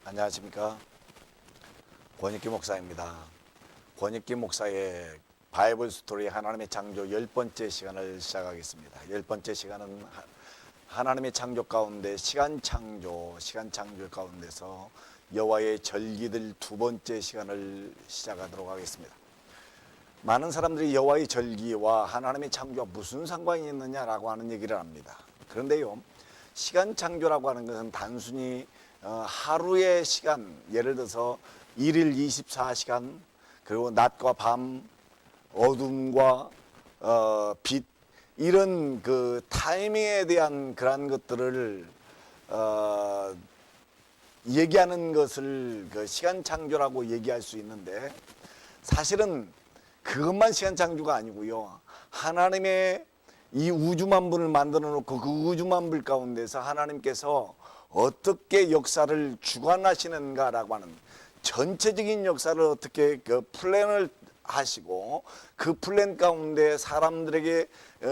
안녕하십니까. 권익기 목사입니다. 권익기 목사의 바이블 스토리 하나님의 창조 10번째 시간을 시작하겠습니다. 10번째 시간은 하나님의 창조 가운데 시간 창조 가운데서 여호와의 절기들 2번째 시간을 시작하도록 하겠습니다. 많은 사람들이 여호와의 절기와 하나님의 창조와 무슨 상관이 있느냐라고 하는 얘기를 합니다. 그런데요, 시간 창조라고 하는 것은 단순히 하루의 시간, 예를 들어서 1일 24시간, 그리고 낮과 밤, 어둠과 빛, 이런 그 타이밍에 대한 그러한 것들을 얘기하는 것을 그 시간 창조라고 얘기할 수 있는데, 사실은 그것만 시간 창조가 아니고요, 하나님의 이 우주만물을 만들어 놓고 그 우주만물 가운데서 하나님께서 어떻게 역사를 주관하시는가라고 하는 전체적인 역사를 어떻게 그 플랜을 하시고, 그 플랜 가운데 사람들에게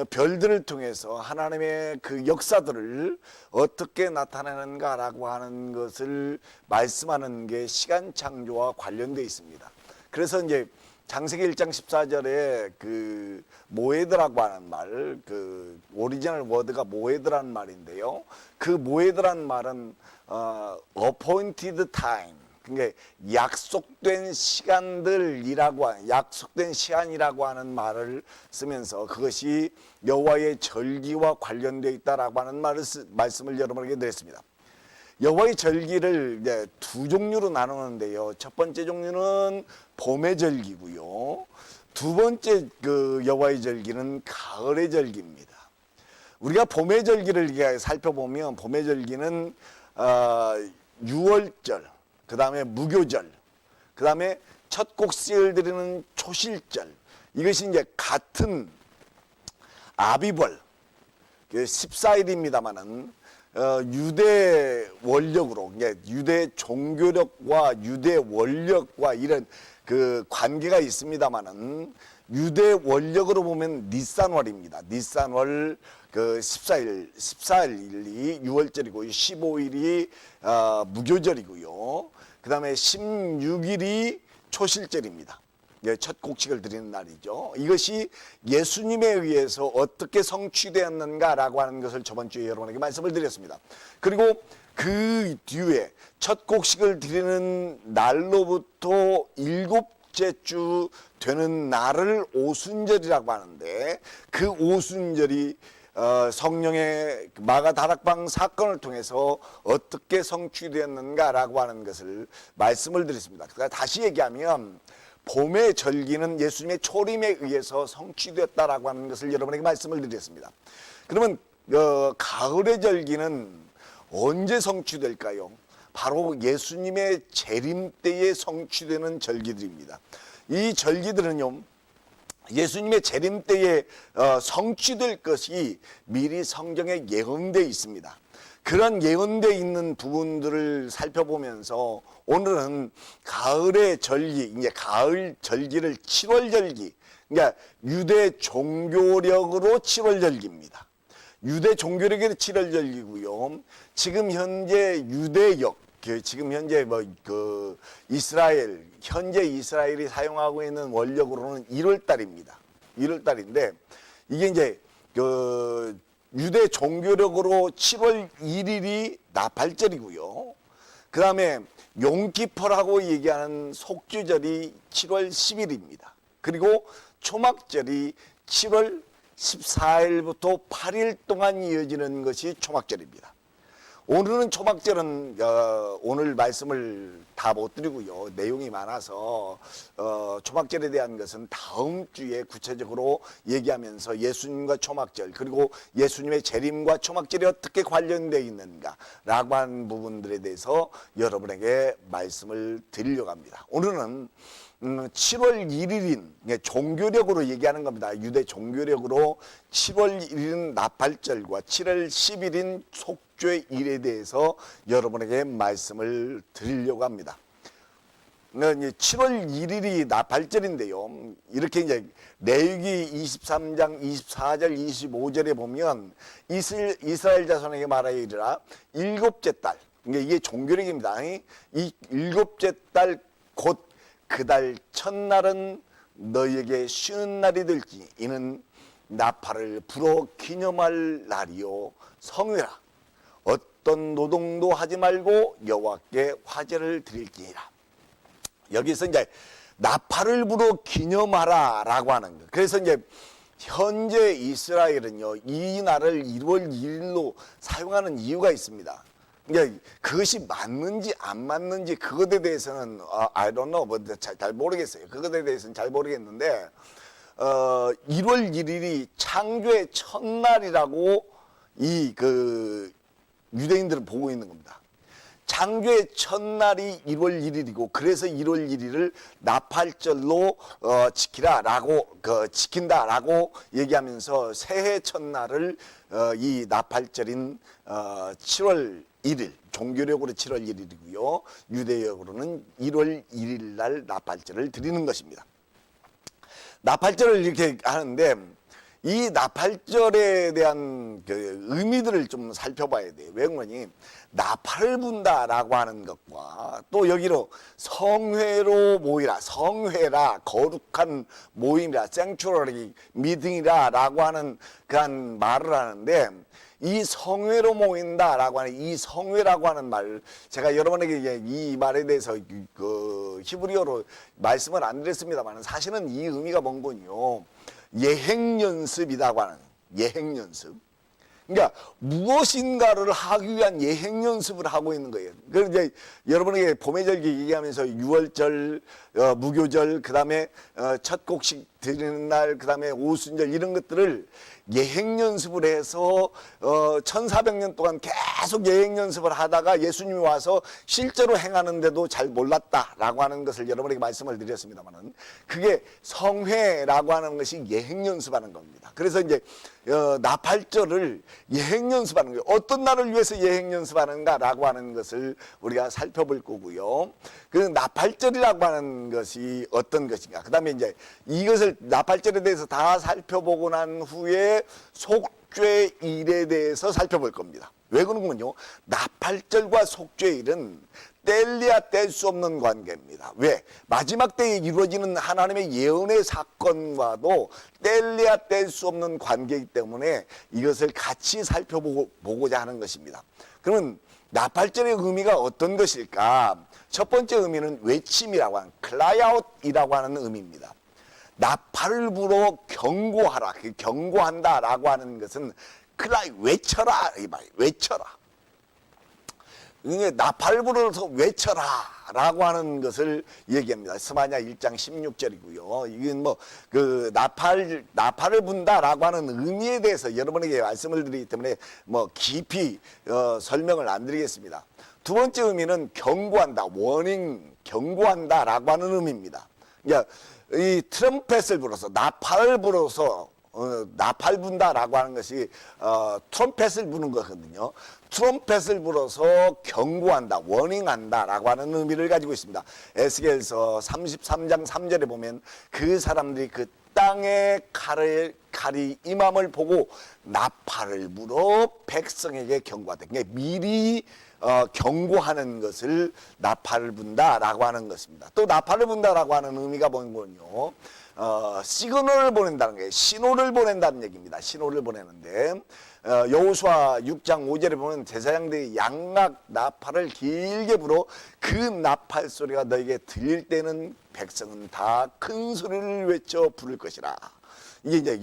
별들을 통해서 하나님의 그 역사들을 어떻게 나타내는가라고 하는 것을 말씀하는 게 시간 창조와 관련되어 있습니다. 그래서 이제 창세기 1장 14절에 그 모에드라고 하는 말, 그 오리지널 워드가 모에드라는 말인데요, 그 모에드라는 말은 appointed time, 그러니까 약속된 시간들이라고 하는, 약속된 시간이라고 하는 말을 쓰면서 그것이 여호와의 절기와 관련되어 있다라고 하는 말씀을 여러분에게 드렸습니다. 여호와의 절기를 이제 두 종류로 나누는데요, 첫 번째 종류는 봄의 절기고요, 두 번째 그 여호와의 절기는 가을의 절기입니다. 우리가 봄의 절기를 살펴보면 봄의 절기는 6월절, 그 다음에 무교절, 그 다음에 첫 곡식을 드리는 초실절, 이것이 이제 같은 아비벌 14일입니다만은 유대 원력으로, 유대 종교력과 유대 원력과 이런 그 관계가 있습니다만은, 유대 원력으로 보면 니산월입니다. 니산월 그 14일이 6월절이고 15일이 무교절이고요. 그 다음에 16일이 초실절입니다. 첫 곡식을 드리는 날이죠. 이것이 예수님에 의해서 어떻게 성취되었는가라고 하는 것을 저번 주에 여러분에게 말씀을 드렸습니다. 그리고 그 뒤에 첫 곡식을 드리는 날로부터 7째 주 되는 날을 오순절이라고 하는데, 그 오순절이 성령의 마가다락방 사건을 통해서 어떻게 성취되었는가라고 하는 것을 말씀을 드렸습니다. 그러니까 다시 얘기하면 봄의 절기는 예수님의 초림에 의해서 성취되었다라고 하는 것을 여러분에게 말씀을 드렸습니다. 그러면 가을의 절기는 언제 성취될까요? 바로 예수님의 재림 때에 성취되는 절기들입니다. 이 절기들은요, 예수님의 재림 때에 성취될 것이 미리 성경에 예언되어 있습니다. 그런 예언되어 있는 부분들을 살펴보면서 오늘은 가을의 절기, 이제 가을 절기를 7월 절기, 그러니까 유대 종교력으로 7월 절기입니다. 유대 종교력의 7월 절기고요. 지금 현재 유대역, 지금 현재 이스라엘, 현재 이스라엘이 사용하고 있는 원력으로는 1월 달입니다. 1월 달인데, 이게 이제 유대 종교력으로 7월 1일이 나팔절이고요. 그 다음에 용키퍼라고 얘기하는 속죄절이 7월 10일입니다. 그리고 초막절이 7월 14일부터 8일 동안 이어지는 것이 초막절입니다. 오늘은 초막절은 오늘 말씀을 다 못 드리고요, 내용이 많아서 초막절에 대한 것은 다음 주에 구체적으로 얘기하면서 예수님과 초막절, 그리고 예수님의 재림과 초막절이 어떻게 관련되어 있는가 라고 하는 부분들에 대해서 여러분에게 말씀을 드리려고 합니다. 오늘은 7월 1일인 종교력으로 얘기하는 겁니다. 유대 종교력으로 7월 1일인 나팔절과 7월 10일인 속죄일에 대해서 여러분에게 말씀을 드리려고 합니다. 7월 1일이 나팔절인데요, 이렇게 이제 레위기 23장 24절 25절에 보면 이스라엘 자손에게 말하여 이르라, 일곱째 달, 이게 종교력입니다. 이 일곱째 달 곧 그 달 첫날은 너희에게 쉬는 날이 될지 이는 나팔을 불어 기념할 날이요 성회라. 어떤 노동도 하지 말고 여호와께 화제를 드릴지니라. 여기서 이제 나팔을 불어 기념하라라고 하는 거. 그래서 이제 현재 이스라엘은요 이 날을 1월 2일로 사용하는 이유가 있습니다. 그러니까 그것이 맞는지 안 맞는지 그것에 대해서는 I don't know, 뭐 잘 모르겠어요. 그것에 대해서는 잘 모르겠는데 1월 1일이 창조의 첫날이라고 이 유대인들은 보고 있는 겁니다. 창조의 첫날이 1월 1일이고 그래서 1월 1일을 나팔절로 지킨다라고 얘기하면서 새해 첫날을 이 나팔절인 7월 1일, 종교력으로 7월 1일이고요. 유대역으로는 1월 1일 날 나팔절을 드리는 것입니다. 나팔절을 이렇게 하는데 이 나팔절에 대한 의미들을 좀 살펴봐야 돼요. 왜 그러니 나팔을 분다라고 하는 것과 또 여기로 성회로 모이라, 성회라, 거룩한 모임이라, sanctuary meeting이라라고 하는 그런 말을 하는데 이 성회로 모인다라고 하는 이 성회라고 하는 말, 제가 여러분에게 이 말에 대해서 히브리어로 말씀을 안 드렸습니다만 사실은 이 의미가 뭔군요. 예행연습이라고 하는 예행연습. 그러니까 무엇인가를 하기 위한 예행연습을 하고 있는 거예요. 그래서 이제 여러분에게 봄의 절기 얘기하면서 6월절, 무교절, 그 다음에 첫 곡식 드리는 날, 그 다음에 오순절 이런 것들을 예행연습을 해서 1400년 동안 계속 예행연습을 하다가 예수님이 와서 실제로 행하는데도 잘 몰랐다라고 하는 것을 여러분에게 말씀을 드렸습니다만은 그게 성회라고 하는 것이 예행연습하는 겁니다. 그래서 이제 나팔절을 예행연습하는 거예요. 어떤 날을 위해서 예행연습하는가라고 하는 것을 우리가 살펴볼 거고요. 그 나팔절이라고 하는 것이 어떤 것인가. 그 다음에 이제 이것을 나팔절에 대해서 다 살펴보고 난 후에 속죄일에 대해서 살펴볼 겁니다. 왜 그런군요. 나팔절과 속죄일은 뗄래야 뗄 수 없는 관계입니다. 왜? 마지막 때에 이루어지는 하나님의 예언의 사건과도 뗄래야 뗄 수 없는 관계이기 때문에 이것을 같이 살펴보고자 하는 것입니다. 그러면 나팔절의 의미가 어떤 것일까? 첫 번째 의미는 외침이라고 하는 클라이아웃이라고 하는 의미입니다. 나팔을 불어 경고하라, 경고한다라고 하는 것은 외쳐라 이 말, 외쳐라. 나팔을 불어서 외쳐라라고 하는 것을 얘기합니다. 스마냐 1장 16절이고요. 이건 나팔을 분다라고 하는 의미에 대해서 여러분에게 말씀을 드리기 때문에 깊이 설명을 안 드리겠습니다. 두 번째 의미는 경고한다, 워닝, 경고한다라고 하는 의미입니다. 그러니까 이 트럼펫을 불어서 나팔을 불어서 나팔 분다라고 하는 것이 트럼펫을 부는 거거든요. 트럼펫을 불어서 경고한다, 워닝한다라고 하는 의미를 가지고 있습니다. 에스겔서 33장 3절에 보면 그 사람들이 그 땅에 칼이 임함을 보고 나팔을 불어 백성에게 경고하다. 그러니까 미리 경고하는 것을 나팔을 분다라고 하는 것입니다. 또 나팔을 분다라고 하는 의미가 뭔군요. 시그널을 보낸다는 거예요. 신호를 보낸다는 얘기입니다. 신호를 보내는데 여호수아 6장 5절에 보면 제사장들이 양락 나팔을 길게 불어 그 나팔 소리가 너에게 들릴 때는 백성은 다 큰 소리를 외쳐 부를 것이라. 이게 이제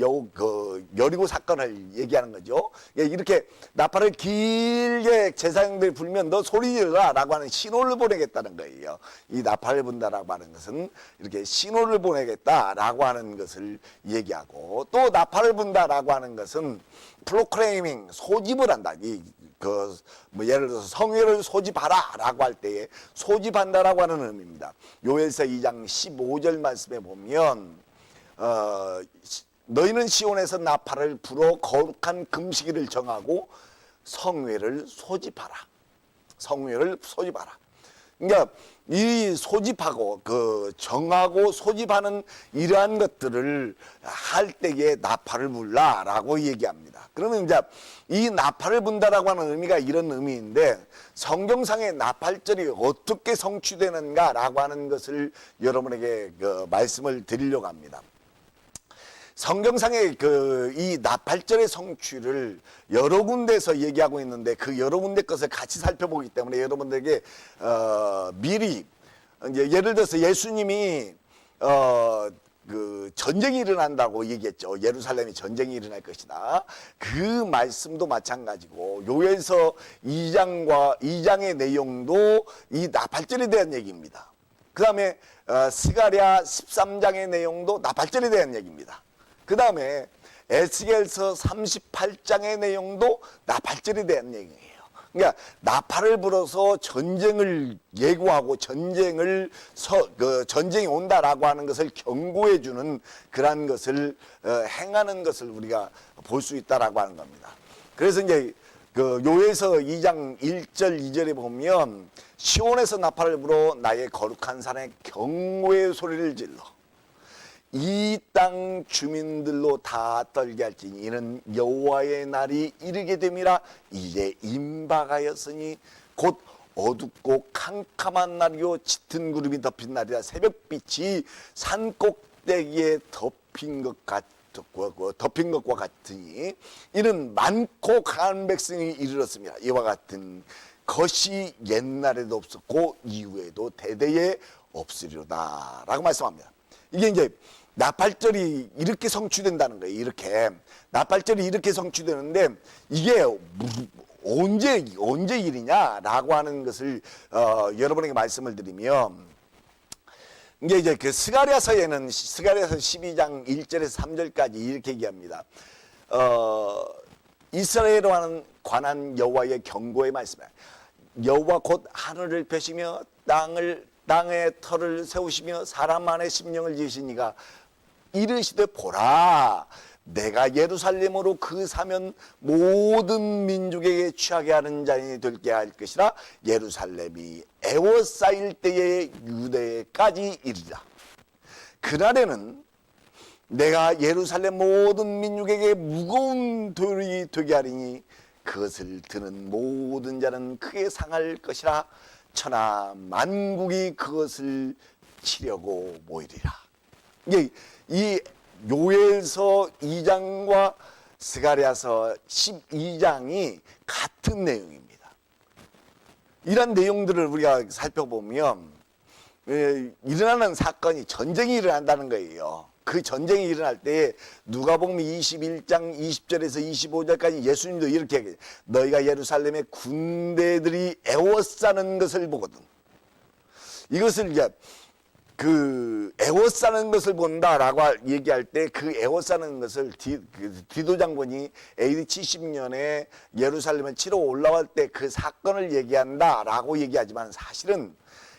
여리고 사건을 얘기하는 거죠. 이렇게 나팔을 길게 제사장들이 불면 너 소리 질러라고 하는 신호를 보내겠다는 거예요. 이 나팔을 분다라고 하는 것은 이렇게 신호를 보내겠다라고 하는 것을 얘기하고, 또 나팔을 분다라고 하는 것은 프로클레이밍, 소집을 한다. 예를 들어서 성회를 소집하라라고 할 때에 소집한다라고 하는 의미입니다. 요엘서 2장 15절 말씀에 보면 너희는 시온에서 나팔을 불어 거룩한 금식일을 정하고 성회를 소집하라. 성회를 소집하라. 그러니까 이 소집하고 그 정하고 소집하는 이러한 것들을 할 때에 나팔을 불라라고 얘기합니다. 그러면 이제 이 나팔을 분다라고 하는 의미가 이런 의미인데, 성경상의 나팔절이 어떻게 성취되는가라고 하는 것을 여러분에게 그 말씀을 드리려고 합니다. 성경상의 이 나팔절의 성취를 여러 군데에서 얘기하고 있는데, 그 여러 군데 것을 같이 살펴보기 때문에 여러분들에게 미리 이제 예를 들어서 예수님이 그 전쟁이 일어난다고 얘기했죠. 예루살렘이 전쟁이 일어날 것이다. 그 말씀도 마찬가지고, 요에서 2장의 내용도 이 나팔절에 대한 얘기입니다. 그 다음에 스가랴 13장의 내용도 나팔절에 대한 얘기입니다. 그 다음에 에스겔서 38장의 내용도 나팔절에 대한 얘기예요. 그러니까 나팔을 불어서 전쟁을 예고하고 전쟁이 온다라고 하는 것을 경고해 주는 그러한 것을 행하는 것을 우리가 볼 수 있다라고 하는 겁니다. 그래서 이제 그 요에서 2장 1절 2절에 보면, 시온에서 나팔을 불어 나의 거룩한 산에 경고의 소리를 질러 이 땅 주민들로 다 떨게 할지니 이는 여호와의 날이 이르게 됨이라. 이제 임박하였으니 곧 어둡고 캄캄한 날이요 짙은 구름이 덮인 날이라. 새벽빛이 산 꼭대기에 덮인 것과 같으니 이는 많고 강한 백성이 이르렀습니다. 이와 같은 것이 옛날에도 없었고 이후에도 대대에 없으리로다 라고 말씀합니다. 이게 이제 나팔절이 이렇게 성취된다는 거예요. 이렇게 나팔절이 이렇게 성취되는데, 이게 언제 일이냐라고 하는 것을 여러분에게 말씀을 드리면, 이제 그 스가랴서에는 스가랴서 12장 1절에서 3절까지 이렇게 얘기합니다. 이스라엘에 관한 여호와의 경고의 말씀이에요. 여호와 곧 하늘을 펴시며 땅에 터를 세우시며 사람 안에 심령을 지으시니가 이르시되 보라, 내가 예루살렘으로 그 사면 모든 민족에게 취하게 하는 자인이 되게 할 것이라. 예루살렘이 애워싸일 때에 유대까지 이르리라. 그날에는 내가 예루살렘 모든 민족에게 무거운 돌이 되게 하리니 그것을 드는 모든 자는 크게 상할 것이라. 천하 만국이 그것을 치려고 모이리라. 이 요엘서 2장과 스가랴서 12장이 같은 내용입니다. 이런 내용들을 우리가 살펴보면 일어나는 사건이 전쟁이 일어난다는 거예요. 그 전쟁이 일어날 때 누가복음 21장 20절에서 25절까지 예수님도 이렇게 얘기해요. 너희가 예루살렘의 군대들이 애워싸는 것을 보거든. 이것을 이제 그 애워싸는 것을 본다라고 얘기할 때, 그 애워싸는 것을 디도 장군이 AD 70년에 예루살렘을 치러 올라갈 때 그 사건을 얘기한다라고 얘기하지만, 사실은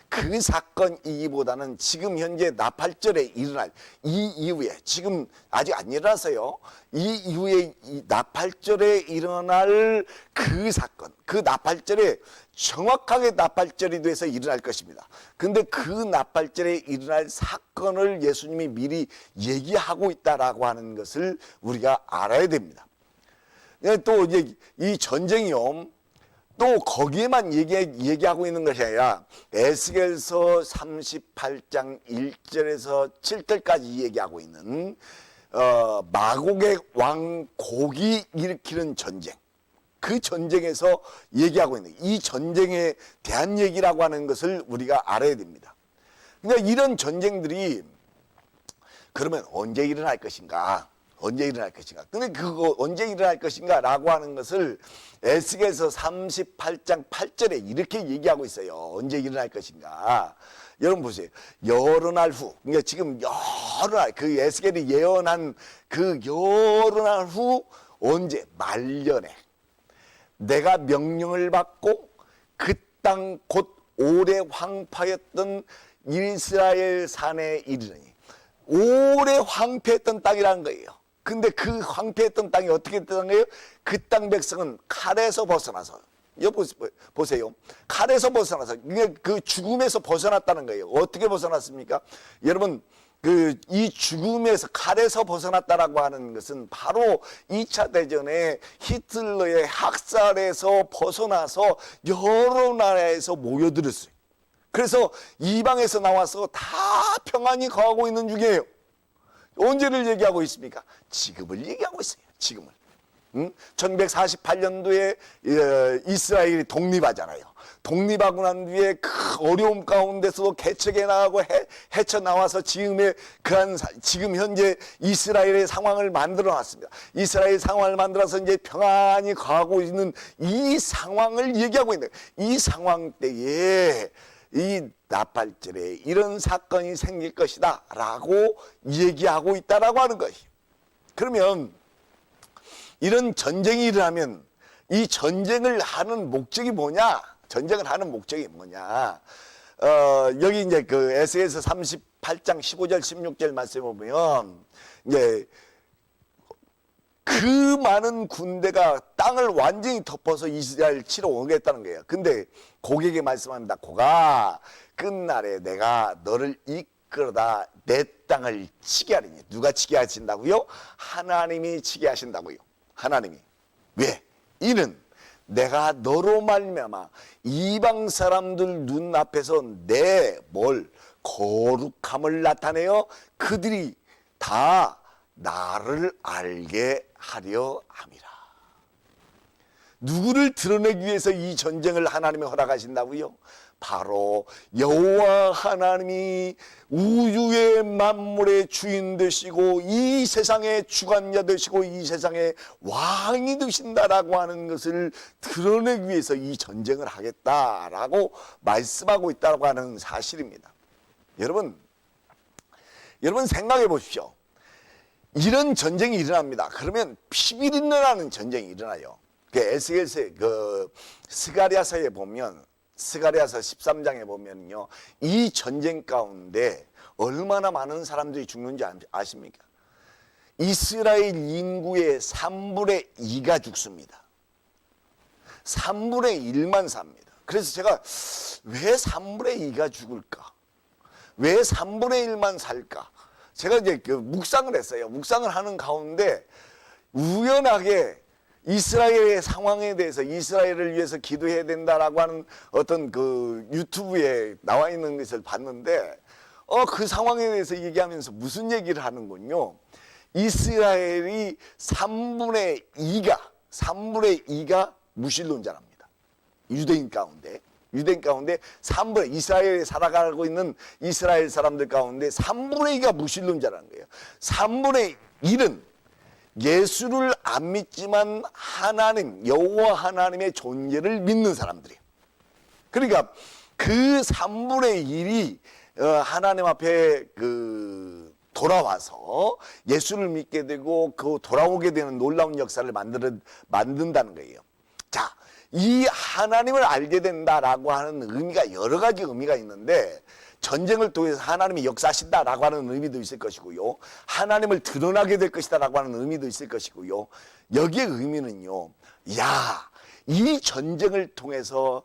그 사건이기보다는 지금 현재 나팔절에 일어날 이 이후에, 지금 아직 안 일어났어요. 이 이후에 이 나팔절에 일어날 그 사건, 그 나팔절에 정확하게 나팔절이 돼서 일어날 것입니다. 근데 그 나팔절에 일어날 사건을 예수님이 미리 얘기하고 있다라고 하는 것을 우리가 알아야 됩니다. 또 이제 이 전쟁이요, 또 거기에만 얘기하고 있는 것이 아니라 에스겔서 38장 1절에서 7절까지 얘기하고 있는 마곡의 왕 곡이 일으키는 전쟁, 그 전쟁에서 얘기하고 있는 이 전쟁에 대한 얘기라고 하는 것을 우리가 알아야 됩니다. 그러니까 이런 전쟁들이 그러면 언제 일어날 것인가? 언제 일어날 것인가? 근데 그거 언제 일어날 것인가? 라고 하는 것을 에스겔서 38장 8절에 이렇게 얘기하고 있어요. 언제 일어날 것인가? 여러분 보세요. 여러 날 후, 그러니까 지금 여러 날, 그 에스겔이 예언한 그 여러 날 후, 언제? 말년에 내가 명령을 받고 그 땅 곧 오래 황폐했던 이스라엘 산에 이르르니, 오래 황폐했던 땅이라는 거예요. 근데 그 황폐했던 땅이 어떻게 됐던 거예요? 그 땅 백성은 칼에서 벗어나서, 보세요. 칼에서 벗어나서 그 죽음에서 벗어났다는 거예요. 어떻게 벗어났습니까? 여러분 이 죽음에서 칼에서 벗어났다라고 하는 것은 바로 2차 대전에 히틀러의 학살에서 벗어나서 여러 나라에서 모여들었어요. 그래서 이방에서 나와서 다 평안히 거하고 있는 중이에요. 언제를 얘기하고 있습니까? 지금을 얘기하고 있어요. 지금을. 1148년도에 이스라엘이 독립하잖아요. 독립하고 난 뒤에 그 어려움 가운데서도 개척해 나가고 헤쳐나와서 지금 현재 이스라엘의 상황을 만들어 놨습니다. 이스라엘 상황을 만들어서 이제 평안히 거하고 있는 이 상황을 얘기하고 있는 거예요. 이 상황 때에 이 나팔절에 이런 사건이 생길 것이다 라고 얘기하고 있다라고 하는 것이에요. 그러면 이런 전쟁이 일어나면 이 전쟁을 하는 목적이 뭐냐? 전쟁을 하는 목적이 뭐냐? 여기 이제 그 에스겔서 38장 15절 16절 말씀을 보면 이제 그 많은 군대가 땅을 완전히 덮어서 이스라엘 치러 오겠다는 거예요. 근데 고객에게 말씀합니다. 고가 끝날에 내가 너를 이끌어다 내 땅을 치게 하리니. 누가 치게 하신다고요? 하나님이 치게 하신다고요. 하나님이. 왜? 이는 내가 너로 말미암아 이방 사람들 눈앞에서 내 거룩함을 나타내어 그들이 다 나를 알게 하려 함이라. 누구를 드러내기 위해서 이 전쟁을 하나님이 허락하신다고요? 바로 여호와 하나님이 우주의 만물의 주인 되시고 이 세상의 주관자 되시고 이 세상의 왕이 되신다라고 하는 것을 드러내기 위해서 이 전쟁을 하겠다라고 말씀하고 있다고 하는 사실입니다. 여러분 생각해 보십시오. 이런 전쟁이 일어납니다. 그러면 피비린내라는 전쟁이 일어나요. 에스겔서의 스가랴서에 보면 스가랴서 13장에 보면요, 이 전쟁 가운데 얼마나 많은 사람들이 죽는지 아십니까? 이스라엘 인구의 3분의 2가 죽습니다. 3분의 1만 삽니다. 그래서 제가 왜 3분의 2가 죽을까? 왜 3분의 1만 살까? 제가 이제 묵상을 했어요. 묵상을 하는 가운데 우연하게 이스라엘의 상황에 대해서 이스라엘을 위해서 기도해야 된다라고 하는 어떤 그 유튜브에 나와 있는 것을 봤는데 그 상황에 대해서 얘기하면서 무슨 얘기를 하는군요. 이스라엘이 3분의 2가 무신론자랍니다. 유대인 가운데 3분의 이스라엘에 살아가고 있는 이스라엘 사람들 가운데 3분의 2가 무신론자라는 거예요. 3분의 1은 예수를 안 믿지만 하나님, 여호와 하나님의 존재를 믿는 사람들이에요. 그러니까 그 3분의 1이 하나님 앞에 돌아와서 예수를 믿게 되고 그 돌아오게 되는 놀라운 역사를 만든다는 거예요. 자, 이 하나님을 알게 된다라고 하는 의미가 여러 가지 의미가 있는데 전쟁을 통해서 하나님이 역사하신다라고 하는 의미도 있을 것이고요. 하나님을 드러나게 될 것이다라고 하는 의미도 있을 것이고요. 여기의 의미는요. 이 전쟁을 통해서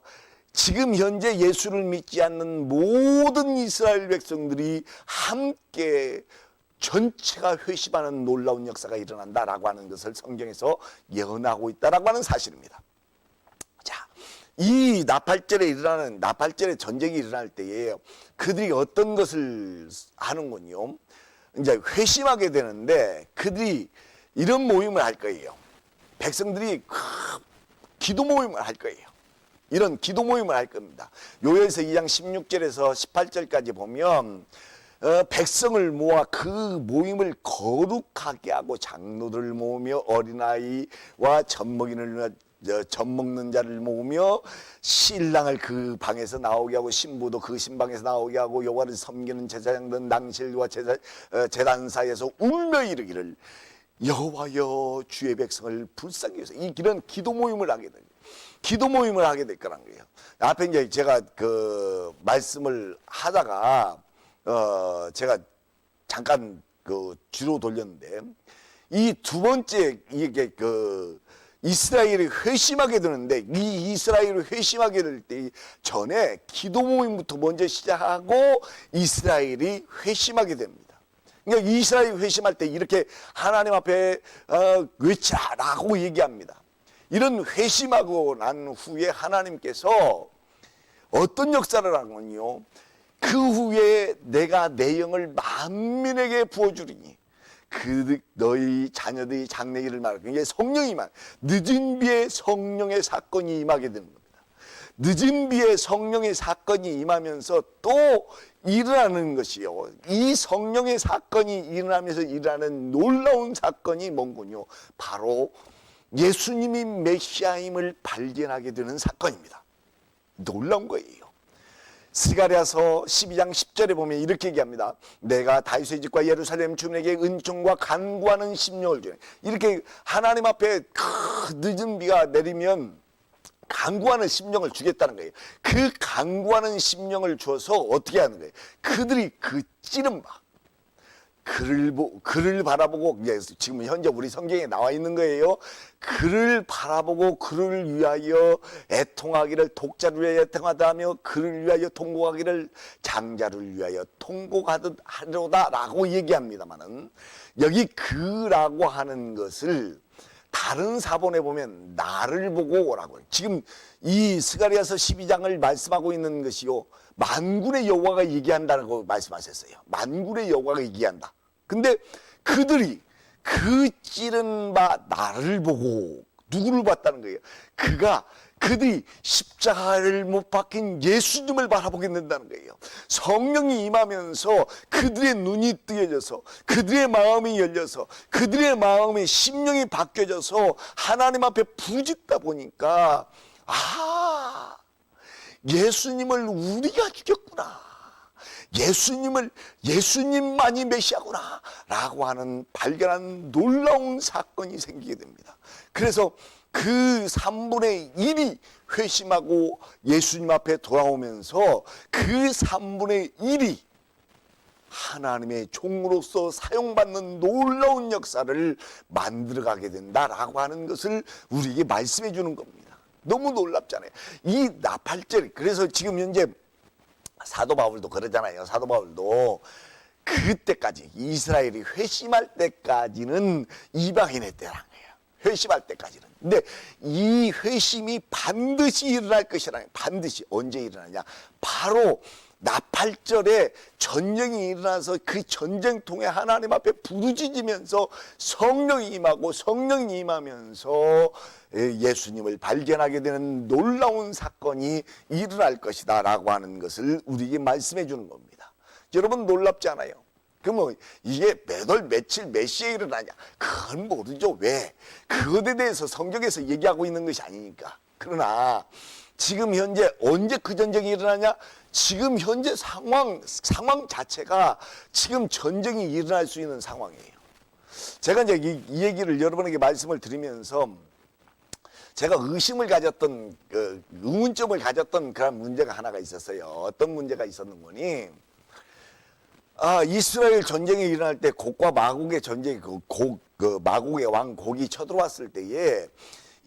지금 현재 예수를 믿지 않는 모든 이스라엘 백성들이 함께 전체가 회심하는 놀라운 역사가 일어난다라고 하는 것을 성경에서 예언하고 있다라고 하는 사실입니다. 자, 이 나팔절의 전쟁이 일어날 때에 그들이 어떤 것을 하는군요. 이제 회심하게 되는데 그들이 이런 모임을 할 거예요. 백성들이 기도 모임을 할 거예요. 이런 기도 모임을 할 겁니다. 요엘서 2장 16절에서 18절까지 보면 백성을 모아 그 모임을 거룩하게 하고 장로들을 모으며 어린아이와 젖먹는 자를 모으며 신랑을 그 방에서 나오게 하고 신부도 그 신방에서 나오게 하고 여호와를 섬기는 제사장들 낭실과 제단사에서 울며 이르기를 여호와여 주의 백성을 불쌍히 여기소서. 이런 기도 모임을 하게 됩니다. 기도 모임을 하게 될 거란 거예요. 앞에 이제 제가 그 말씀을 하다가 제가 잠깐 뒤로 돌렸는데 이 두 번째 이게 이스라엘이 회심하게 되는데, 이 이스라엘이 회심하게 될 때 전에 기도 모임부터 먼저 시작하고 이스라엘이 회심하게 됩니다. 그러니까 이스라엘이 회심할 때 이렇게 하나님 앞에 외치라라고 얘기합니다. 이런 회심하고 난 후에 하나님께서 어떤 역사를 하는군요. 그 후에 내가 내 영을 만민에게 부어주리니 그 너희 자녀들이 장래기를 말하고, 이게 성령이만 늦은 비에 성령의 사건이 임하게 되는 겁니다. 늦은 비에 성령의 사건이 임하면서 또 일어나는 것이요, 이 성령의 사건이 일어나면서 일어나는 놀라운 사건이 뭔군요, 바로 예수님이 메시아임을 발견하게 되는 사건입니다. 놀라운 거예요. 스가랴서 12장 10절에 보면 이렇게 얘기합니다. 내가 다윗의 집과 예루살렘 주민에게 은총과 간구하는 심령을 주네. 이렇게 하나님 앞에 늦은 비가 내리면 간구하는 심령을 주겠다는 거예요. 그 간구하는 심령을 주어서 어떻게 하는 거예요? 그들이 그 찌른 바 그를 바라보고, 지금 현재 우리 성경에 나와 있는 거예요. 그를 바라보고 그를 위하여 애통하기를 독자를 위하여 애통하다 하며 그를 위하여 통곡하기를 장자를 위하여 통곡하듯 하려다 라고 얘기합니다만은, 여기 그라고 하는 것을 다른 사본에 보면 나를 보고 오라고. 지금 이 스가랴서 12장을 말씀하고 있는 것이요, 만군의 여호와가 얘기한다고 말씀하셨어요. 만군의 여호와가 얘기한다. 근데 그들이 그 찌른 바 나를 보고 누구를 봤다는 거예요? 그들이 십자가를 못 박힌 예수님을 바라보게 된다는 거예요. 성령이 임하면서 그들의 눈이 뜨여져서, 그들의 마음이 열려서, 그들의 마음의 심령이 바뀌어져서 하나님 앞에 부짓다 보니까, 예수님을 우리가 죽였구나, 예수님만이 메시아구나 라고 하는 발견한 놀라운 사건이 생기게 됩니다. 그래서 그 3분의 1이 회심하고 예수님 앞에 돌아오면서 그 3분의 1이 하나님의 종으로서 사용받는 놀라운 역사를 만들어가게 된다라고 하는 것을 우리에게 말씀해 주는 겁니다. 너무 놀랍잖아요. 이 나팔절, 그래서 지금 현재 사도 바울도 그러잖아요. 사도 바울도 그때까지 이스라엘이 회심할 때까지는 이방인의 때라는 거예요. 회심할 때까지는. 근데 이 회심이 반드시 일어날 것이라는 거예요. 반드시. 언제 일어나냐? 바로 나팔절에 전쟁이 일어나서 그 전쟁통에 하나님 앞에 부르짖으면서 성령이 임하고, 성령이 임하면서 예수님을 발견하게 되는 놀라운 사건이 일어날 것이다 라고 하는 것을 우리에게 말씀해 주는 겁니다. 여러분, 놀랍지 않아요? 그러면 이게 몇 월 며칠 몇 시에 일어나냐? 그건 모르죠. 왜? 그것에 대해서 성경에서 얘기하고 있는 것이 아니니까. 그러나 지금 현재 언제 그 전쟁이 일어나냐? 지금 현재 상황 자체가 지금 전쟁이 일어날 수 있는 상황이에요. 제가 이제 이 얘기를 여러분에게 말씀을 드리면서 제가 의심을 가졌던, 의문점을 가졌던 그런 문제가 하나가 있었어요. 어떤 문제가 있었는 거니? 이스라엘 전쟁이 일어날 때 곡과 마곡의 전쟁이, 마곡의 왕 곡이 쳐들어왔을 때에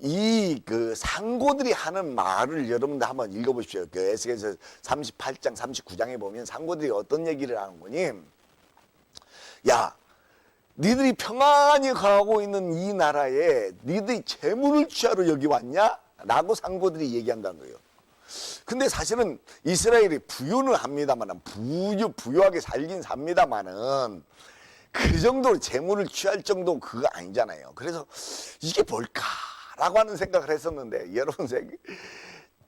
이 상고들이 하는 말을 여러분들 한번 읽어보십시오. 에스겔서 38장 39장에 보면 상고들이 어떤 얘기를 하는 거니? 야, 니들이 평안히 가고 있는 이 나라에 니들이 재물을 취하러 여기 왔냐? 라고 상고들이 얘기한다는 거예요. 근데 사실은 이스라엘이 부유는 합니다만, 부유하게 살긴 삽니다만은 그 정도로 재물을 취할 정도 그거 아니잖아요. 그래서 이게 뭘까라고 하는 생각을 했었는데, 여러분,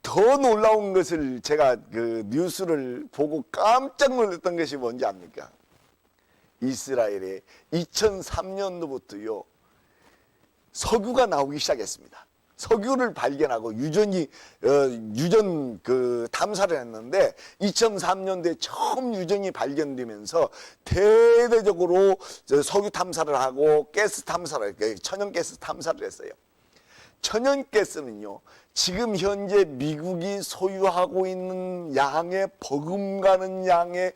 더 놀라운 것을 제가 그 뉴스를 보고 깜짝 놀랐던 것이 뭔지 압니까? 이스라엘에 2003년도부터요 석유가 나오기 시작했습니다. 석유를 발견하고 유전 탐사를 했는데 2003년도에 처음 유전이 발견되면서 대대적으로 석유 탐사를 하고 가스 탐사를, 천연가스 탐사를 했어요. 천연가스는요, 지금 현재 미국이 소유하고 있는 양의 버금가는 양의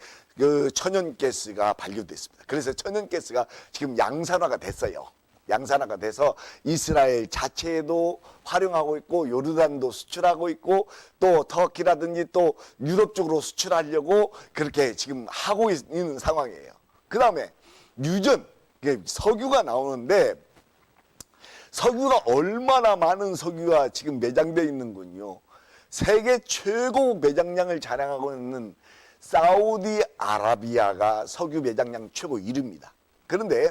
천연가스가 발견됐습니다. 그래서 천연가스가 지금 양산화가 됐어요. 양산화가 돼서 이스라엘 자체에도 활용하고 있고 요르단도 수출하고 있고 또 터키라든지 또 유럽 쪽으로 수출하려고 그렇게 지금 하고 있는 상황이에요. 그 다음에 유전, 석유가 나오는데 석유가 얼마나 많은 석유가 지금 매장되어 있는군요. 세계 최고 매장량을 자랑하고 있는 사우디아라비아가 석유 매장량 최고 1위입니다. 그런데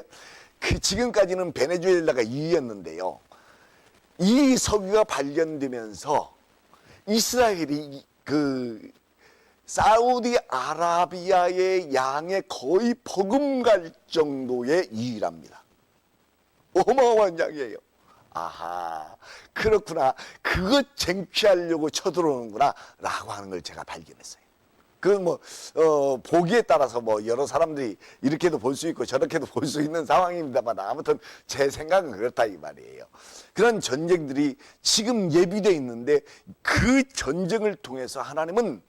지금까지는 베네수엘라가 2위였는데요. 이 석유가 발견되면서 이스라엘이 사우디아라비아의 양에 거의 버금갈 정도의 2위랍니다. 어마어마한 양이에요. 아하, 그렇구나. 그거 쟁취하려고 쳐들어오는구나 라고 하는 걸 제가 발견했어요. 그건 보기에 따라서 여러 사람들이 이렇게도 볼 수 있고 저렇게도 볼 수 있는 상황입니다만 아무튼 제 생각은 그렇다 이 말이에요. 그런 전쟁들이 지금 예비되어 있는데 그 전쟁을 통해서 하나님은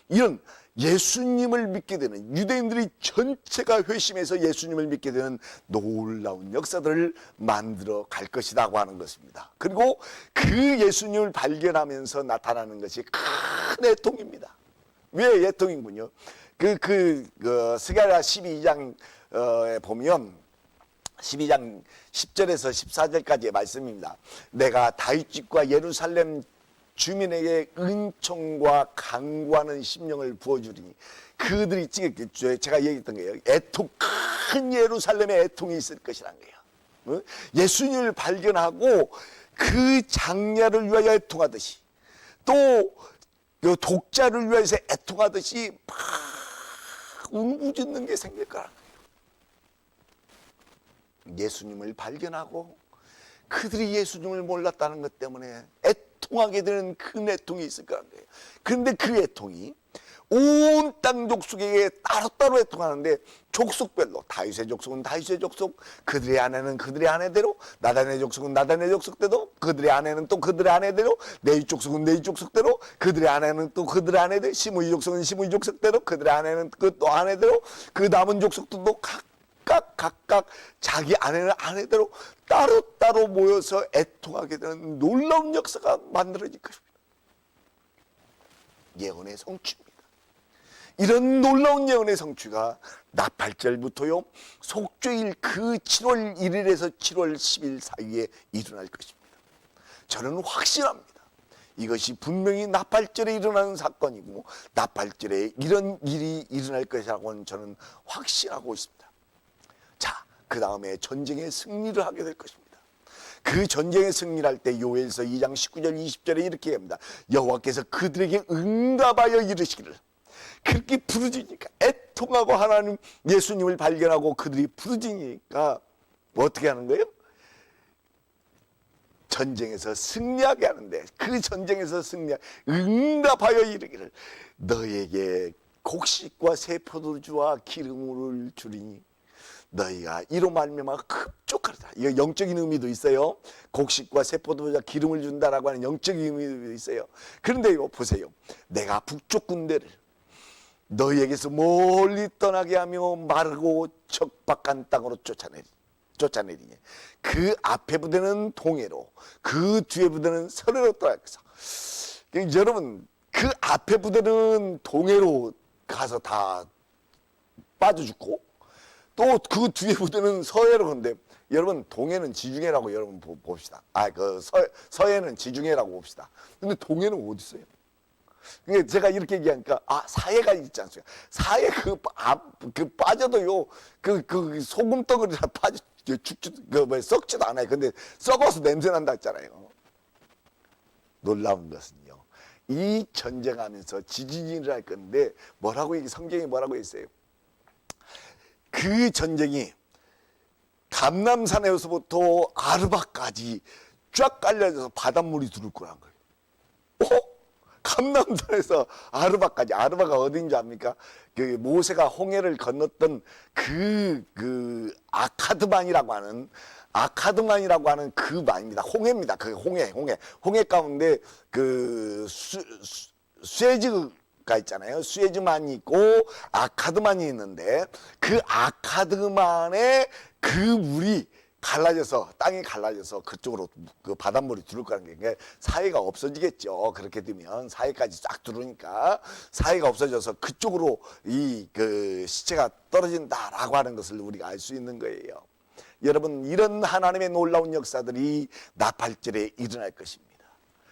이런 예수님을 믿게 되는, 유대인들이 전체가 회심해서 예수님을 믿게 되는 놀라운 역사들을 만들어 갈 것이라고 하는 것입니다. 그리고 그 예수님을 발견하면서 나타나는 것이 큰 애통입니다. 왜 애통인군요? 스가랴 12장에 보면 12장 10절에서 14절까지의 말씀입니다. 내가 다윗집과 예루살렘 주민에게 은총과 강구하는 심령을 부어주리니 그들이 제가 얘기했던 거예요. 큰 예루살렘에 애통이 있을 것이라는 거예요. 예수님을 발견하고 그 장녀를 위하여 애통하듯이 또 독자를 위해서 애통하듯이 막 울부짖는 게 생길 거라는 거예요. 예수님을 발견하고 그들이 예수님을 몰랐다는 것 때문에 애통하게 되는 큰 애통이 있을 거란 거예요. 그런데 그 애통이 온 땅 족속에게 따로따로 애통하는데 족속별로 다윗의 족속은 다윗의 족속, 그들의 아내는 그들의 아내대로, 나단의 족속은 나단의 족속대로, 그들의 아내는 또 그들의 아내대로, 네이 족속은 네이 족속대로, 그들의 아내는 또 그들의 아내대로, 시므이 족속은 시므이 족속대로, 그들의 아내는 그 또 아내대로, 그 남은 족속도 또 각각 자기 아내는 아내대로 따로따로 모여서 애통하게 되는 놀라운 역사가 만들어질 것입니다. 예언의 성취입니다. 이런 놀라운 예언의 성취가 나팔절부터요 속죄일 그 7월 1일에서 7월 10일 사이에 일어날 것입니다. 저는 확신합니다. 이것이 분명히 나팔절에 일어나는 사건이고 나팔절에 이런 일이 일어날 것이라고는 저는 확신하고 있습니다. 자, 그 다음에 전쟁의 승리를 하게 될 것입니다. 그 전쟁의 승리를 할 때 요엘서 2장 19절 20절에 이렇게 합니다. 여호와께서 그들에게 응답하여 이르시기를, 그렇게 부르짖으니까 애통하고 하나님 예수님을 발견하고 그들이 부르짖으니까 어떻게 하는 거예요? 전쟁에서 승리하게 하는데, 그 전쟁에서 응답하여 이르기를 너에게 곡식과 새 포도주와 기름을 주리니 너희가 이로 말미암아 흡족하리라. 이거 영적인 의미도 있어요. 곡식과 새 포도주와 기름을 준다라고 하는 영적인 의미도 있어요. 그런데 이거 보세요. 내가 북쪽 군대를 너희에게서 멀리 떠나게 하며 마르고 척박한 땅으로 쫓아내리니 그 앞에 부대는 동해로 그 뒤에 부대는 서해로 떠나서, 여러분 그 앞에 부대는 동해로 가서 다 빠져 죽고 또 그 뒤에 부대는 서해로 가는데, 여러분 동해는 지중해라고 여러분 봅시다. 서해는 지중해라고 봅시다. 근데 동해는 어디 있어요? 그러니까 제가 이렇게 얘기하니까 사해가 있지 않습니까? 사해 빠져도요 그 소금 덩어리 다 썩지도 않아요. 근데 썩어서 냄새 난다 했잖아요. 놀라운 것은요, 이 전쟁하면서 지진이 일어날 건데 성경에 뭐라고 했어요? 그 전쟁이 감남산에서부터 아르바까지 쫙 깔려져서 바닷물이 들어올 거란 거예요. 감남산에서 아르바까지. 아르바가 어딘 줄 압니까? 그 모세가 홍해를 건넜던 그 아카드만이라고 하는 그 만입니다. 홍해입니다. 그 홍해 가운데 그 수에즈가 있잖아요. 수에즈만이 있고 아카드만이 있는데 그 아카드만의 그 물이 갈라져서 땅이 갈라져서 그쪽으로 그 바닷물이 들어올 거라는 게 사이가 없어지겠죠. 그렇게 되면 사이까지 싹 들어오니까 사이가 없어져서 그쪽으로 이 그 시체가 떨어진다라고 하는 것을 우리가 알 수 있는 거예요. 여러분, 이런 하나님의 놀라운 역사들이 나팔절에 일어날 것입니다.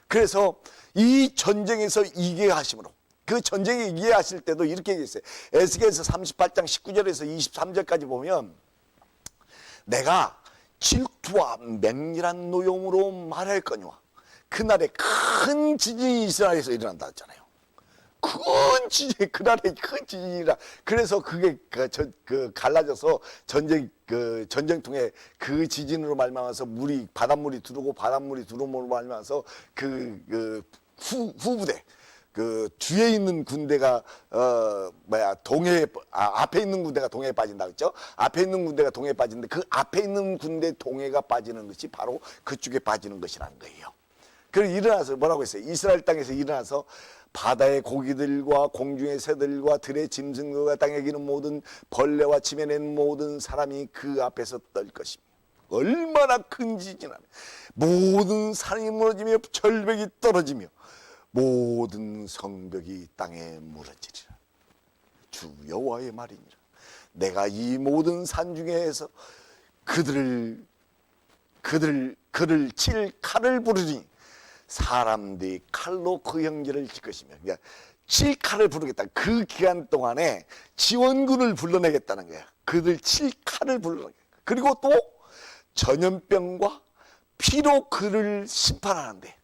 그래서 이 전쟁에서 이기게 하심으로, 그 전쟁에 이기게 하실 때도 이렇게 얘기했어요. 에스겔서 38장 19절에서 23절까지 보면 내가 질투와 맹렬한 노염으로 말할 거니와 그날에 큰 지진이 이스라엘에서 일어난다 했잖아요. 큰 지진, 그날에 큰 지진이라. 그래서 그게 갈라져서 전쟁통에 그 지진으로 말미암아서 바닷물이 들어오고 바닷물이 들어옴으로 말미암아서 후부대, 뒤에 있는 군대가 앞에 있는 군대가 동해에 빠진다 그랬죠. 앞에 있는 군대가 동해에 빠지는데 그 앞에 있는 군대 동해가 빠지는 것이 바로 그쪽에 빠지는 것이라는 거예요. 그래서 일어나서 뭐라고 했어요? 이스라엘 땅에서 일어나서 바다의 고기들과 공중의 새들과 들의 짐승들과 땅에 기는 모든 벌레와 집에 낸 모든 사람이 그 앞에서 떨 것입니다. 얼마나 큰 지진이라면 모든 산이 무너지며 절벽이 떨어지며 모든 성벽이 땅에 무너지리라. 주 여호와의 말이니라. 내가 이 모든 산 중에서 그를 칠 칼을 부르니 사람들이 칼로 그 형제를 칠 것이며, 그러니까 칠 칼을 부르겠다. 그 기간 동안에 지원군을 불러내겠다는 거야. 그들 칠 칼을 불러내겠다. 그리고 또 전염병과 피로 그를 심판하는데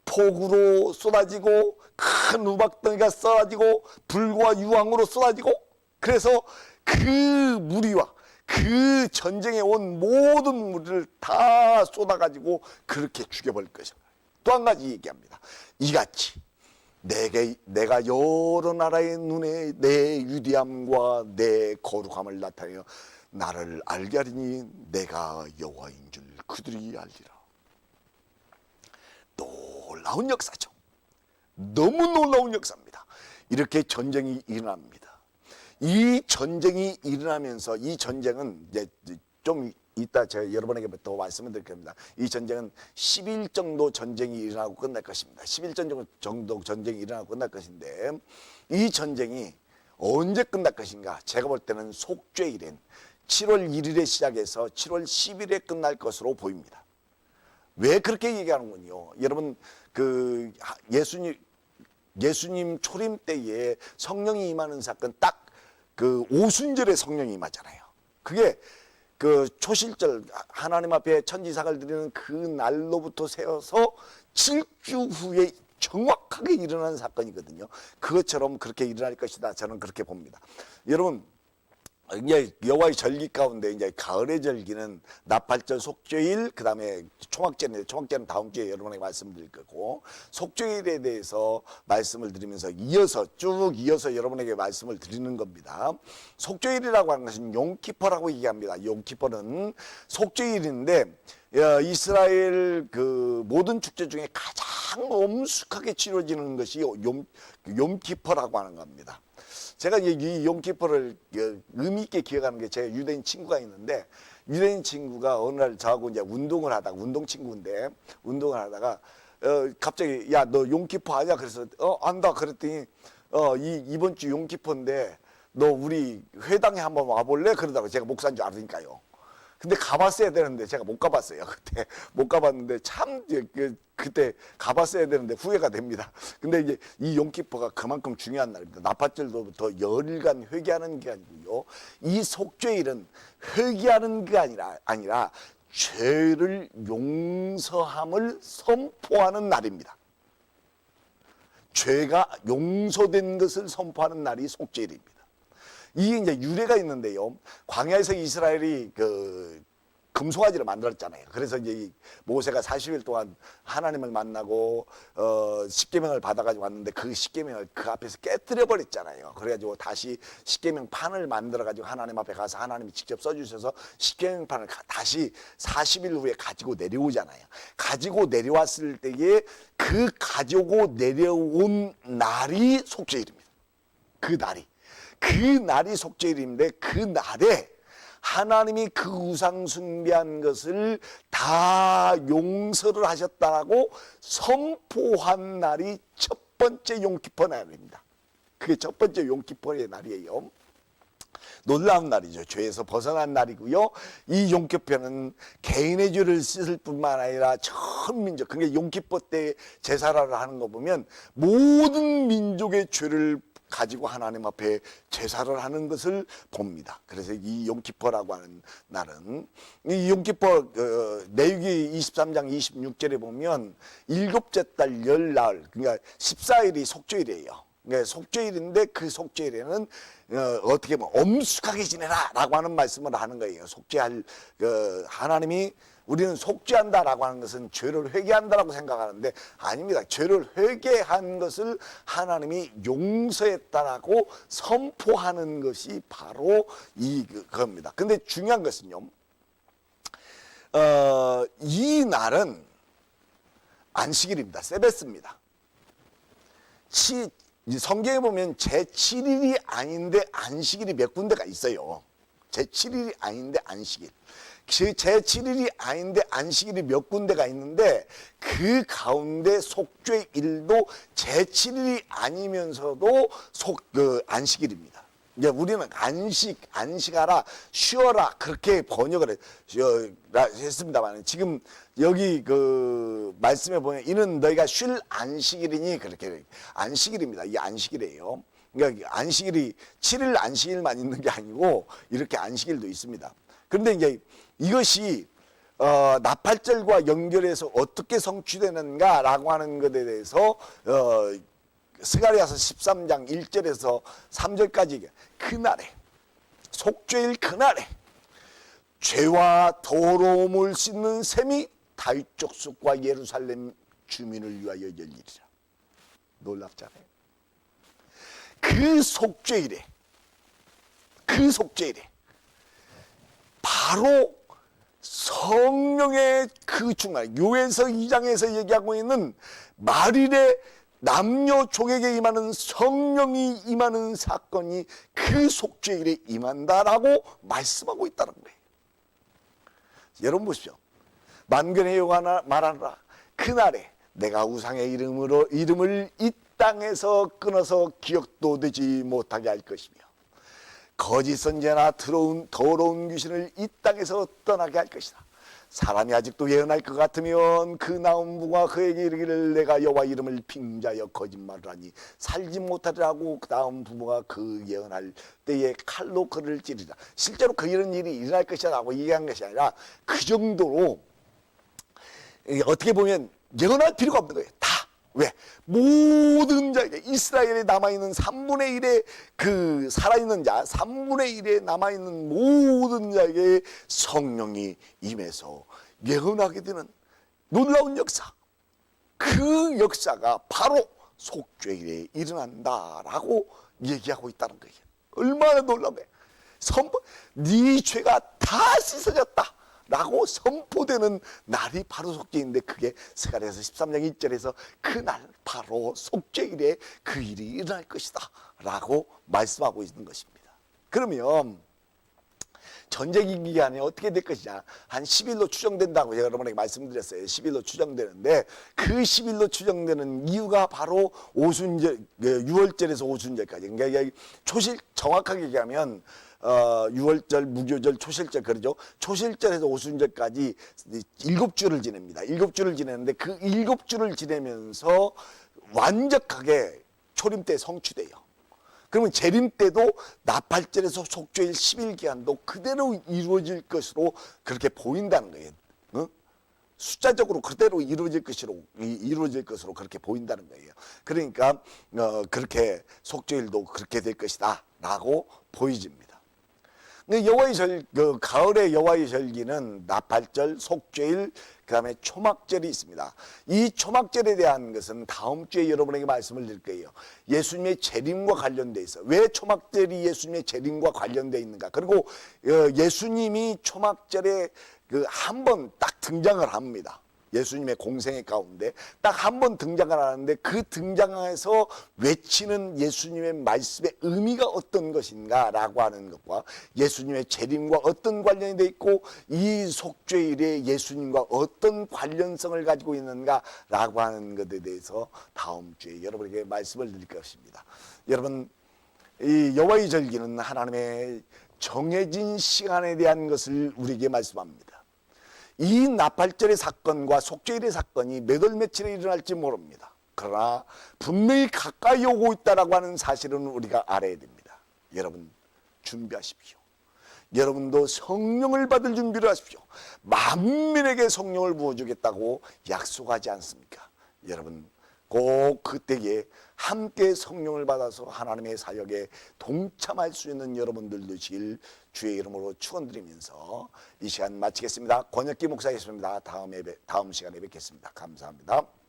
폭우로 쏟아지고 큰 우박덩이가 쏟아지고 불과 유황으로 쏟아지고, 그래서 그 무리와 그 전쟁에 온 모든 무리를 다 쏟아가지고 그렇게 죽여버릴 것이다. 또 한 가지 얘기합니다. 이같이 내가 여러 나라의 눈에 내 위대함과 내 거룩함을 나타내어 나를 알게 하리니 내가 여호와인 줄 그들이 알리라. 놀라운 역사죠. 너무 놀라운 역사입니다. 이렇게 전쟁이 일어납니다. 이 전쟁이 일어나면서, 이 전쟁은 이제 좀 이따 제가 여러분에게 더 말씀을 드릴 겁니다. 이 전쟁은 10일 정도 전쟁이 일어나고 끝날 것입니다. 10일 정도 전쟁이 일어나고 끝날 것인데, 이 전쟁이 언제 끝날 것인가? 제가 볼 때는 속죄일인 7월 1일에 시작해서 7월 10일에 끝날 것으로 보입니다. 왜 그렇게 얘기하는군요. 여러분, 예수님 초림 때에 성령이 임하는 사건, 딱 오순절에 성령이 임하잖아요. 그게 초실절, 하나님 앞에 천지사를 드리는 그 날로부터 세워서 7주 후에 정확하게 일어나는 사건이거든요. 그것처럼 그렇게 일어날 것이다. 저는 그렇게 봅니다. 여러분, 이제 여호와의 절기 가운데 이제 가을의 절기는 나팔절, 속죄일, 그 다음에 초막절인데, 초막절은 다음 주에 여러분에게 말씀드릴 거고, 속죄일에 대해서 말씀을 드리면서 쭉 이어서 여러분에게 말씀을 드리는 겁니다. 속죄일이라고 하는 것은 용키퍼라고 얘기합니다. 용키퍼는 속죄일인데 이스라엘 모든 축제 중에 가장 엄숙하게 치러지는 것이 용키퍼라고 하는 겁니다. 제가 이 용키퍼를 의미 있게 기억하는 게, 제 유대인 친구가 있는데, 유대인 친구가 어느 날 저하고 이제 운동을 하다가, 운동 친구인데 운동을 하다가 갑자기 야, 너 용키퍼 하냐? 그래서 안다 그랬더니 이번 주 용키퍼인데 너 우리 회당에 한번 와볼래? 그러다가 제가 목사인 줄 알으니까요. 근데 가봤어야 되는데 제가 못 가봤어요. 그때 못 가봤는데 참 그때 가봤어야 되는데 후회가 됩니다. 근데 이제 이 용키퍼가 그만큼 중요한 날입니다. 나팔절로부터 열일간 회개하는 게 아니고요. 이 속죄일은 회개하는 게 아니라 죄를 용서함을 선포하는 날입니다. 죄가 용서된 것을 선포하는 날이 속죄일입니다. 이게 이제 유래가 있는데요. 광야에서 이스라엘이 금송아지를 만들었잖아요. 그래서 이제 모세가 40일 동안 하나님을 만나고 십계명을 받아가지고 왔는데 그 십계명을 그 앞에서 깨뜨려 버렸잖아요. 그래가지고 다시 십계명판을 만들어가지고 하나님 앞에 가서 하나님이 직접 써주셔서 십계명판을 다시 40일 후에 가지고 내려오잖아요. 가지고 내려왔을 때에 그 가지고 내려온 날이 속죄일입니다. 그 날이 속죄일인데, 그 날에 하나님이 그 우상 숭배한 것을 다 용서를 하셨다라고 선포한 날이 첫 번째 용키퍼 날입니다. 그게 첫 번째 용키퍼의 날이에요. 놀라운 날이죠. 죄에서 벗어난 날이고요. 이 용키퍼는 개인의 죄를 씻을 뿐만 아니라 전 민족, 그러니까 용키퍼 때 제사를 하는 거 보면 모든 민족의 죄를 가지고 하나님 앞에 제사를 하는 것을 봅니다. 그래서 이 용키퍼라고 하는 날은, 이 용키퍼 레위기 23장 26절에 보면 일곱째 달 열 나흘, 그러니까 14일이 속죄일이에요. 네, 속죄일인데 그 속죄일에는 어떻게 보면 엄숙하게 지내라 라고 하는 말씀을 하는 거예요. 속죄할, 하나님이 우리는 속죄한다라고 하는 것은 죄를 회개한다라고 생각하는데 아닙니다. 죄를 회개한 것을 하나님이 용서했다라고 선포하는 것이 바로 이겁니다. 근데 중요한 것은요, 이 날은 안식일입니다. 세베스입니다. 성경에 보면 제7일이 아닌데 안식일이 몇 군데가 있어요. 제7일이 아닌데 안식일. 제7일이 아닌데 안식일이 몇 군데가 있는데 그 가운데 속죄일도 제7일이 아니면서도 안식일입니다. 이제 우리는 안식하라, 쉬어라 그렇게 번역을 했습니다만 지금 여기 그 말씀에 보면 이는 너희가 쉴 안식일이니 그렇게 안식일입니다. 이게 안식일이에요. 그러니까 안식일이 7일 안식일만 있는 게 아니고 이렇게 안식일도 있습니다. 그런데 이제 이것이 나팔절과 연결해서 어떻게 성취되는가라고 하는 것에 대해서 스가랴서 13장 1절에서 3절까지 그날에 속죄일 그날에 죄와 더러움을 씻는 셈이 다윗 족속과 예루살렘 주민을 위하여 열리리라. 놀랍잖아요. 그 속죄일에 바로 성령의 그 충만, 요에서 2장에서 얘기하고 있는 말일에 남녀 족에게 임하는 성령이 임하는 사건이 그 속죄일에 임한다라고 말씀하고 있다는 거예요. 여러분 보십시오. 만군의 여호와 말하노라. 그날에 내가 우상의 이름을 이 땅에서 끊어서 기억도 되지 못하게 할 것이며 거짓 선지자나 더러운 귀신을 이 땅에서 떠나게 할 것이다. 사람이 아직도 예언할 것 같으면 그 나온 부가 그에게 이르기를 내가 여호와 이름을 빙자하여 거짓말을 하니 살지 못하리라고 그 나온 부모가 그 예언할 때에 칼로 그를 찌르리라. 실제로 이런 일이 일어날 것이다 라고 얘기한 것이 아니라 그 정도로 어떻게 보면 예언할 필요가 없는 거예요. 다. 왜? 모든 자에게 이스라엘에 남아있는 3분의 1의 그 살아있는 자 3분의 1에 남아있는 모든 자에게 성령이 임해서 예언하게 되는 놀라운 역사, 그 역사가 바로 속죄일에 일어난다라고 얘기하고 있다는 거예요. 얼마나 놀라운 거예요. 네 죄가 다 씻어졌다 라고 선포되는 날이 바로 속죄인데 그게 스가랴서 13장 1절에서 그날 바로 속죄일에 그 일이 일어날 것이다 라고 말씀하고 있는 것입니다. 그러면 전쟁 기간에 어떻게 될 것이냐, 한 10일로 추정된다고 제가 여러분에게 말씀드렸어요. 10일로 추정되는데 그 10일로 추정되는 이유가 바로 오순절, 6월절에서 오순절까지, 그러니까 초실, 정확하게 얘기하면 6월절, 무교절, 초실절, 그러죠. 초실절에서 오순절까지 7주를 지냅니다. 7주를 지내는데 그 7주를 지내면서 완벽하게 초림 때 성취돼요. 그러면 재림 때도 나팔절에서 속죄일 10일 기한도 그대로 이루어질 것으로 그렇게 보인다는 거예요. 숫자적으로 그대로 이루어질 것으로 그렇게 보인다는 거예요. 그러니까 그렇게 속죄일도 그렇게 될 것이다 라고 보여집니다. 근데 가을의 여호와의 절기는 나팔절, 속죄일, 그 다음에 초막절이 있습니다. 이 초막절에 대한 것은 다음 주에 여러분에게 말씀을 드릴 거예요. 예수님의 재림과 관련되어 있어. 왜 초막절이 예수님의 재림과 관련되어 있는가? 그리고 예수님이 초막절에 한 번 딱 등장을 합니다. 예수님의 공생의 가운데 딱 한 번 등장을 하는데 그 등장에서 외치는 예수님의 말씀의 의미가 어떤 것인가라고 하는 것과 예수님의 재림과 어떤 관련이 돼 있고 이 속죄일에 예수님과 어떤 관련성을 가지고 있는가라고 하는 것에 대해서 다음 주에 여러분에게 말씀을 드릴 것입니다. 여러분, 이 여호와의 절기는 하나님의 정해진 시간에 대한 것을 우리에게 말씀합니다. 이 나팔절의 사건과 속죄일의 사건이 몇 월 며칠에 일어날지 모릅니다. 그러나 분명히 가까이 오고 있다라고 하는 사실은 우리가 알아야 됩니다. 여러분, 준비하십시오. 여러분도 성령을 받을 준비를 하십시오. 만민에게 성령을 부어주겠다고 약속하지 않습니까? 여러분, 꼭 그때에 함께 성령을 받아서 하나님의 사역에 동참할 수 있는 여러분들 되실 주의 이름으로 축원드리면서 이 시간 마치겠습니다. 권혁기 목사였습니다. 다음 시간에 뵙겠습니다. 감사합니다.